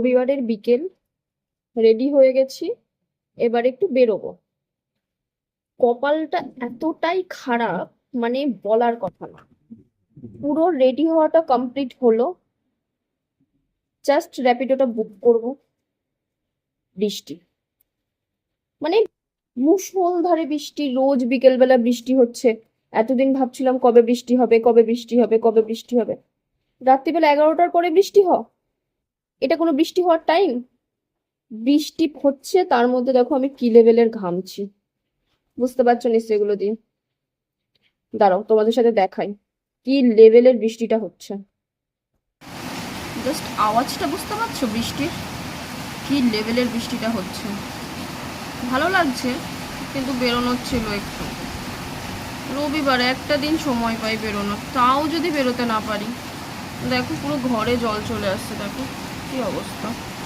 রবিবারের বিকেল, রেডি হয়ে গেছি, এবার একটু বেরোবো। কপালটা এতটাই খারাপ, মানে বলার কথা না। পুরো রেডি হওয়াটা কমপ্লিট হলো, জাস্ট র্যাপিডোটা বুক করব, বৃষ্টি। মানে মুষলধারে বৃষ্টি, রোজ বিকেল বেলা বৃষ্টি হচ্ছে। এতদিন ভাবছিলাম কবে বৃষ্টি হবে, কবে বৃষ্টি হবে, কবে বৃষ্টি হবে। রাত্রিবেলা 11টার পরে বৃষ্টি এটা কোনো বৃষ্টি হওয়ার টাইম? বৃষ্টি হচ্ছে, তার মধ্যে দেখো আমি কি লেভেলের ঘামছি, বুঝতে পারছো নিশ্চয়ই এগুলো দিয়ে। দাঁড়াও তোমাদের সাথে দেখাই কি লেভেলের বৃষ্টিটা হচ্ছে। জাস্ট আওয়াজটা বুঝতে পারছো বৃষ্টির, কি লেভেলের বৃষ্টিটা হচ্ছে। ভালো লাগছে, কিন্তু বেরোনোর ছিল একটু। রবিবারে একটা দিন সময় পাই বেরোনোর, তাও যদি বেরোতে না পারি। দেখো পুরো ঘরে জল চলে আসছে, দেখো কি অবস্থা।